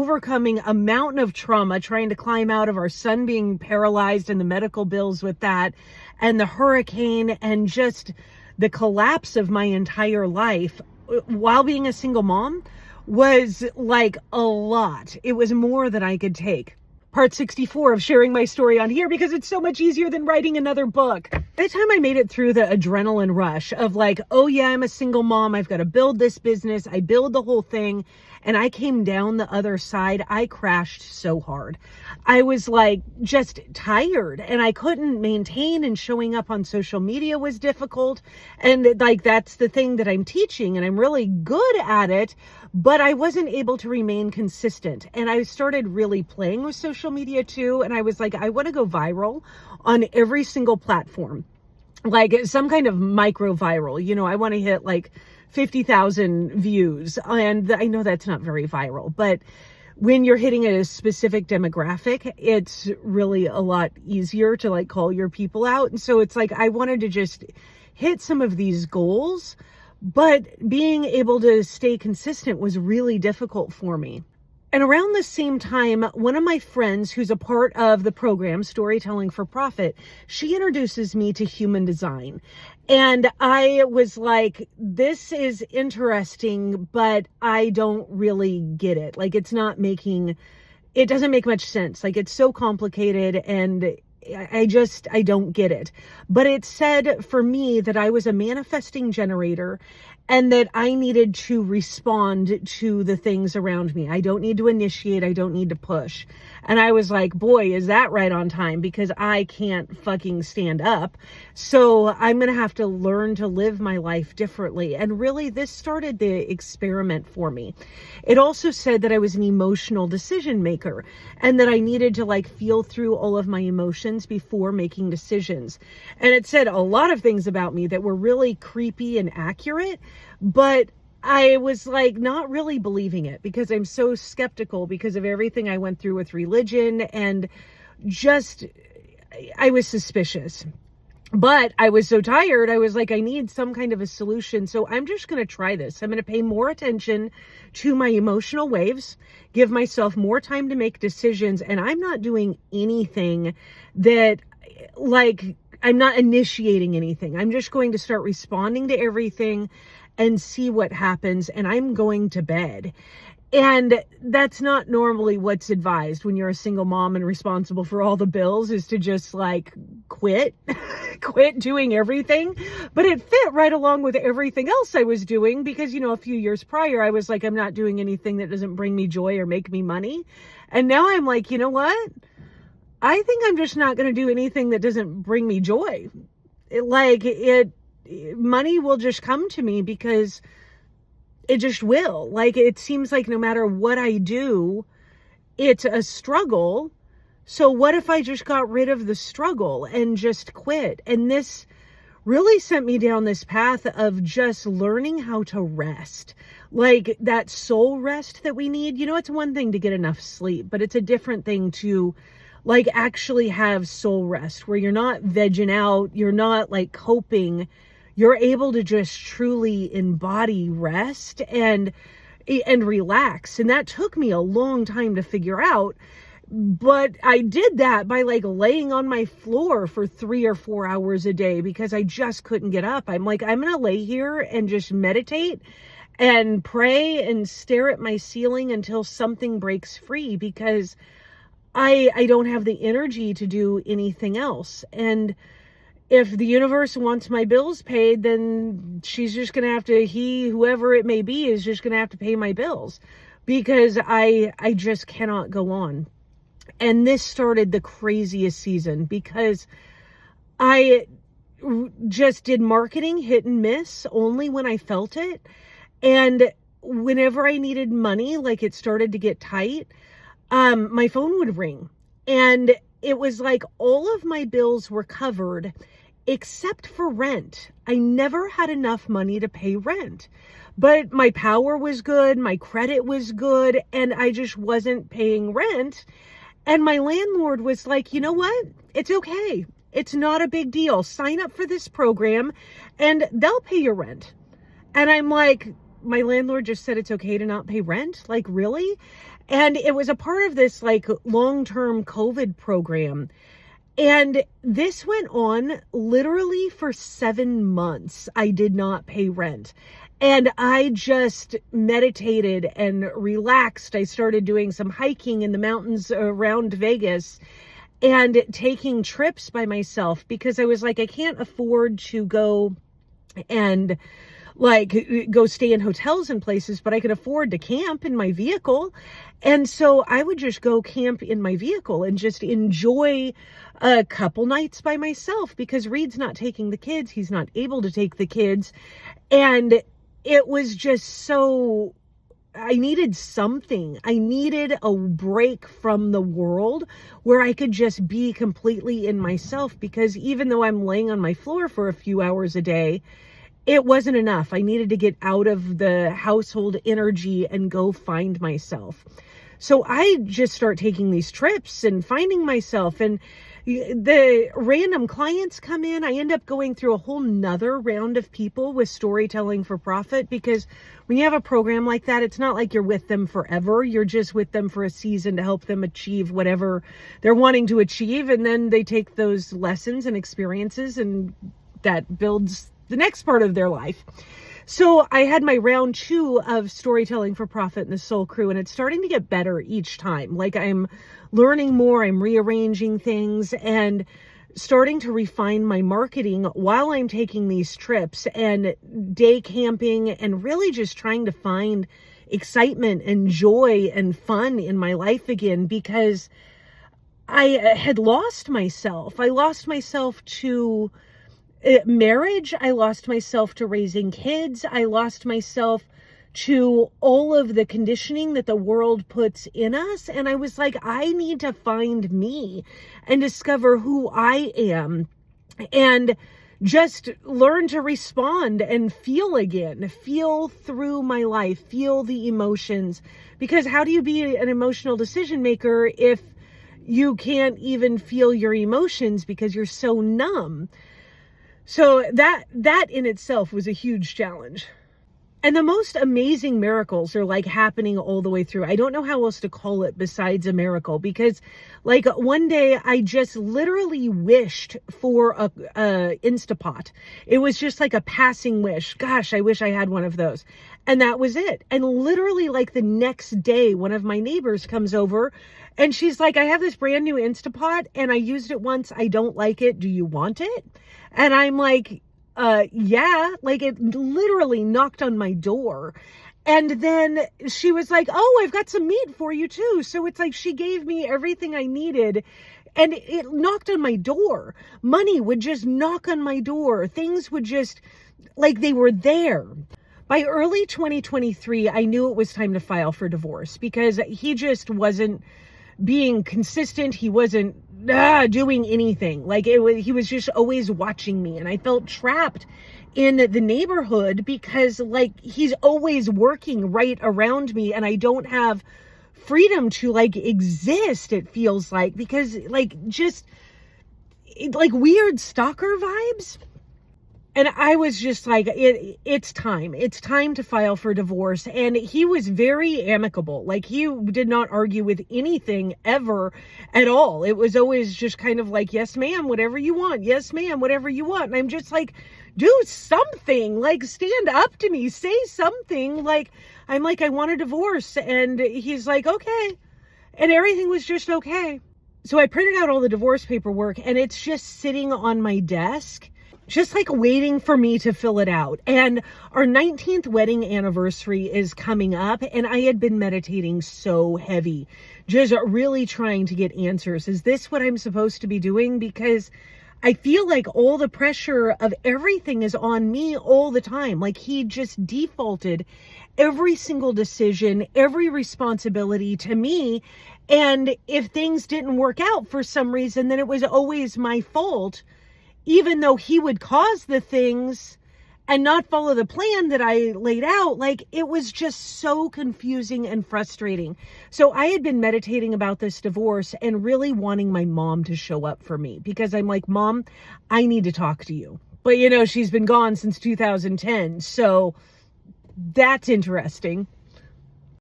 overcoming a mountain of trauma, trying to climb out of our son being paralyzed and the medical bills with that, and the hurricane, and just the collapse of my entire life while being a single mom was like a lot. It was more than I could take. Part 64 of sharing my story on here because it's so much easier than writing another book. By the time I made it through the adrenaline rush of like, oh yeah, I'm a single mom, I've got to build this business, I build the whole thing, and I came down the other side, I crashed so hard. I was like just tired, and I couldn't maintain, and showing up on social media was difficult. And like, that's the thing that I'm teaching, and I'm really good at it, but I wasn't able to remain consistent. And I started really playing with social media too. And I was like, I want to go viral on every single platform, like some kind of micro viral. You know, I want to hit like 50,000 views. And I know that's not very viral, but when you're hitting a specific demographic, it's really a lot easier to like call your people out. And so it's like, I wanted to just hit some of these goals, but being able to stay consistent was really difficult for me. And around the same time, one of my friends who's a part of the program, Storytelling for Profit, she introduces me to human design. And I was like, this is interesting, but I don't really get it. Like, it doesn't make much sense. Like, it's so complicated, and I don't get it. But it said for me that I was a manifesting generator, and that I needed to respond to the things around me. I don't need to initiate. I don't need to push. And I was like, boy, is that right on time, because I can't fucking stand up. So I'm going to have to learn to live my life differently. And really, this started the experiment for me. It also said that I was an emotional decision maker, and that I needed to like feel through all of my emotions before making decisions. And it said a lot of things about me that were really creepy and accurate, but I was like not really believing it, because I'm so skeptical because of everything I went through with religion, and just, I was suspicious. But I was so tired, I was like, I need some kind of a solution. So I'm just going to try this. I'm going to pay more attention to my emotional waves, give myself more time to make decisions. And I'm not doing anything that, like, I'm not initiating anything. I'm just going to start responding to everything and see what happens. And I'm going to bed. And that's not normally what's advised when you're a single mom and responsible for all the bills, is to just like quit doing everything. But it fit right along with everything else I was doing, because, you know, a few years prior, I was like, I'm not doing anything that doesn't bring me joy or make me money. And now I'm like, you know what? I think I'm just not going to do anything that doesn't bring me joy. Money will just come to me, because it just will. Like, it seems like no matter what I do, it's a struggle. So what if I just got rid of the struggle and just quit? And this really sent me down this path of just learning how to rest. Like, that soul rest that we need. You know, it's one thing to get enough sleep, but it's a different thing to like actually have soul rest, where you're not vegging out, you're not like coping. You're able to just truly embody rest and relax. And that took me a long time to figure out. But I did that by like laying on my floor for 3 or 4 hours a day, because I just couldn't get up. I'm like, I'm going to lay here and just meditate and pray and stare at my ceiling until something breaks free, because I don't have the energy to do anything else. And if the universe wants my bills paid, then she's just going to have to, whoever it may be, is just going to have to pay my bills, because I just cannot go on. And this started the craziest season, because I just did marketing hit and miss only when I felt it. And whenever I needed money, like it started to get tight, my phone would ring, and it was like all of my bills were covered except for rent. I never had enough money to pay rent, but my power was good, my credit was good, and I just wasn't paying rent. And my landlord was like, you know what? It's okay. It's not a big deal. Sign up for this program and they'll pay your rent. And I'm like, my landlord just said it's okay to not pay rent? Like, really? And it was a part of this like long-term COVID program. And this went on literally for 7 months. I did not pay rent. And I just meditated and relaxed. I started doing some hiking in the mountains around Vegas and taking trips by myself because I was like, I can't afford to go and like go stay in hotels and places, but I could afford to camp in my vehicle. And so I would just go camp in my vehicle and just enjoy a couple nights by myself because Reed's not taking the kids. He's not able to take the kids. And it was just so, I needed something. I needed a break from the world where I could just be completely in myself because even though I'm laying on my floor for a few hours a day, it wasn't enough. I needed to get out of the household energy and go find myself. So I just start taking these trips and finding myself, and the random clients come in. I end up going through a whole nother round of people with Storytelling for Profit, because when you have a program like that, it's not like you're with them forever. You're just with them for a season to help them achieve whatever they're wanting to achieve. And then they take those lessons and experiences, and that builds the next part of their life. So I had my round 2 of Storytelling for Profit and the Soul Crew, and it's starting to get better each time. Like I'm learning more, I'm rearranging things and starting to refine my marketing while I'm taking these trips and day camping and really just trying to find excitement and joy and fun in my life again, because I had lost myself. I lost myself to marriage. I lost myself to raising kids. I lost myself to all of the conditioning that the world puts in us. And I was like, I need to find me and discover who I am and just learn to respond and feel again, feel through my life, feel the emotions. Because how do you be an emotional decision maker if you can't even feel your emotions because you're so numb? So that in itself was a huge challenge. And the most amazing miracles are like happening all the way through. I don't know how else to call it besides a miracle, because like one day I just literally wished for a Instapot. It was just like a passing wish. Gosh, I wish I had one of those. And that was it. And literally like the next day, one of my neighbors comes over and she's like, I have this brand new Instapot and I used it once. I don't like it. Do you want it? And I'm like, yeah, like it literally knocked on my door. And then she was like, oh, I've got some meat for you too. So it's like she gave me everything I needed and it knocked on my door. Money would just knock on my door. Things would just, like they were there. By early 2023, I knew it was time to file for divorce because he just wasn't being consistent. He wasn't doing anything. Like he was just always watching me, and I felt trapped in the neighborhood because like he's always working right around me and I don't have freedom to like exist, it feels like, because like just like weird stalker vibes. And I was just like, it's time to file for divorce. And he was very amicable. Like he did not argue with anything ever at all. It was always just kind of like, yes, ma'am, whatever you want. Yes, ma'am, whatever you want. And I'm just like, do something, like stand up to me, say something. Like, I'm like, I want a divorce. And he's like, okay. And everything was just okay. So I printed out all the divorce paperwork and it's just sitting on my desk, just like waiting for me to fill it out. And our 19th wedding anniversary is coming up, and I had been meditating so heavy, just really trying to get answers. Is this what I'm supposed to be doing? Because I feel like all the pressure of everything is on me all the time. Like he just defaulted every single decision, every responsibility to me. And if things didn't work out for some reason, then it was always my fault, even though he would cause the things and not follow the plan that I laid out. Like it was just so confusing and frustrating. So I had been meditating about this divorce and really wanting my mom to show up for me, because I'm like, Mom, I need to talk to you. But you know, she's been gone since 2010. So that's interesting.